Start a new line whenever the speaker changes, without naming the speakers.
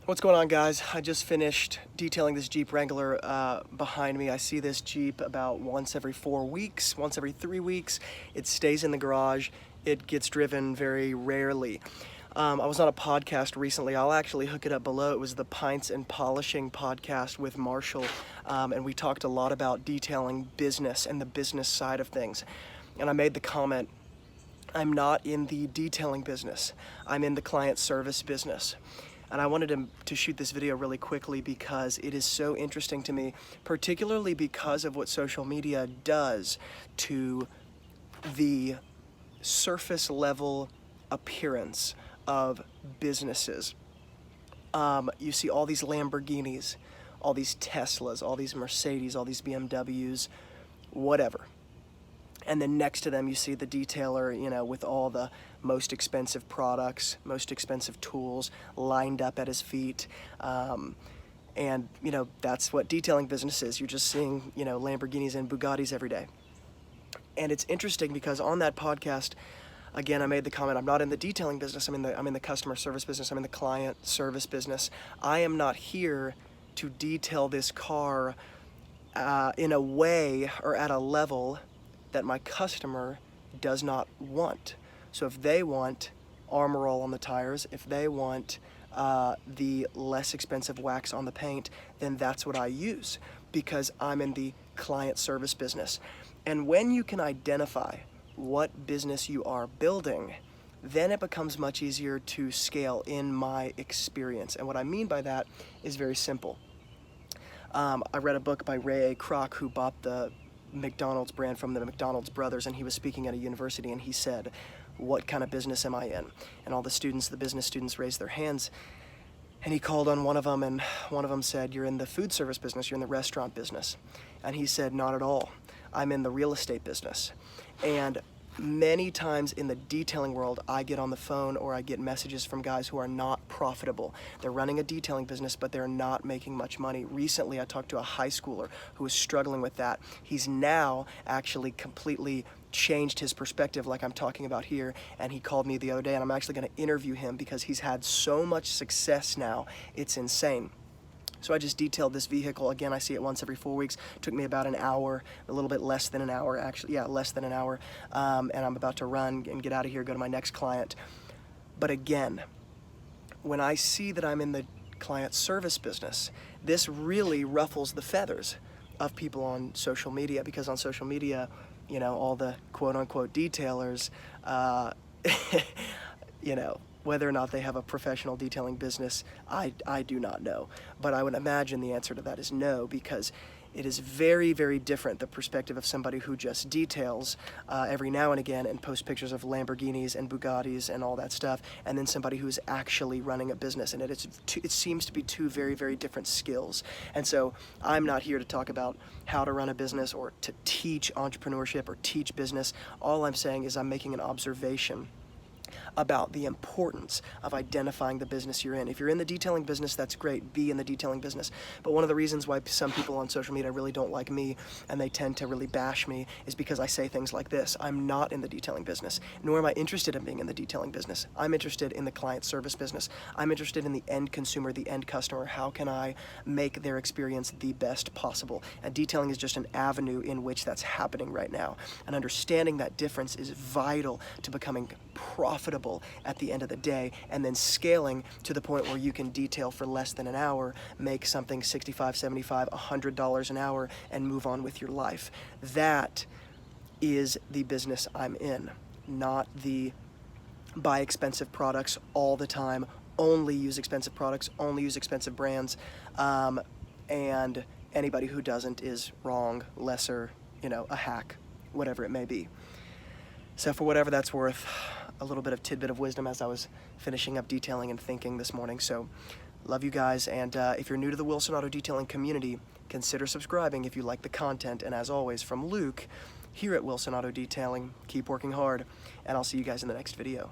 What's going on, guys? I just finished detailing this Jeep Wrangler behind me. I see this Jeep about once every 4 weeks, once every 3 weeks. It stays in the garage. It gets driven very rarely. I was on a podcast recently. I'll actually hook it up below. It was the Pints and Polishing podcast with Marshall, and we talked a lot about detailing business and the business side of things. And I made the comment, I'm not in the detailing business. I'm in the client service business. And I wanted to shoot this video really quickly because it is so interesting to me, particularly because of what social media does to the surface level appearance of businesses. You see all these Lamborghinis, all these Teslas, all these Mercedes, all these BMWs, whatever. And then next to them you see the detailer, with all the most expensive products, most expensive tools lined up at his feet. And that's what detailing business is. You're just seeing, Lamborghinis and Bugattis every day. And it's interesting because on that podcast, again, I made the comment, I'm not in the detailing business. I'm in the customer service business. I'm in the client service business. I am not here to detail this car in a way or at a level that my customer does not want. So if they want Armor All on the tires, if they want the less expensive wax on the paint, then that's what I use because I'm in the client service business. And when you can identify what business you are building, then it becomes much easier to scale in my experience. And what I mean by that is very simple. I read a book by Ray A. Kroc, who bought the McDonald's brand from the McDonald's brothers, and he was speaking at a university, and he said, what kind of business am I in? And all the business students raised their hands, and he called on one of them, and one of them said, you're in the food service business, you're in the restaurant business. And he said, not at all. I'm in the real estate business. And many times in the detailing world, I get on the phone or I get messages from guys who are not profitable. They're running a detailing business, but they're not making much money. Recently, I talked to a high schooler who was struggling with that. He's now actually completely changed his perspective like I'm talking about here, and he called me the other day, and I'm actually going to interview him because he's had so much success now. It's insane. So I just detailed this vehicle. Again, I see it once every 4 weeks. It took me about an hour, a little bit less than an hour, actually. Yeah, less than an hour. And I'm about to run and get out of here, go to my next client. But again, when I see that I'm in the client service business, this really ruffles the feathers of people on social media, because on social media, all the quote-unquote detailers, whether or not they have a professional detailing business, I do not know. But I would imagine the answer to that is no, because it is very, very different, the perspective of somebody who just details every now and again and posts pictures of Lamborghinis and Bugattis and all that stuff, and then somebody who's actually running a business. And it seems to be two very, very different skills. And so I'm not here to talk about how to run a business or to teach entrepreneurship or teach business. All I'm saying is I'm making an observation about the importance of identifying the business you're in. If you're in the detailing business, that's great. Be in the detailing business. But one of the reasons why some people on social media really don't like me and they tend to really bash me is because I say things like this. I'm not in the detailing business, nor am I interested in being in the detailing business. I'm interested in the client service business. I'm interested in the end consumer, the end customer. How can I make their experience the best possible? And detailing is just an avenue in which that's happening right now. And understanding that difference is vital to becoming profitable at the end of the day, and then scaling to the point where you can detail for less than an hour, make something $65, $75, $100 an hour, and move on with your life. That is the business I'm in, not the buy expensive products all the time, only use expensive products, only use expensive brands, and anybody who doesn't is wrong, lesser, a hack, whatever it may be. So for whatever that's worth, a little bit of tidbit of wisdom as I was finishing up detailing and thinking this morning. So love you guys, and if you're new to the Wilson Auto Detailing community, consider subscribing if you like the content. And as always, from Luke here at Wilson Auto Detailing, keep working hard, and I'll see you guys in the next video.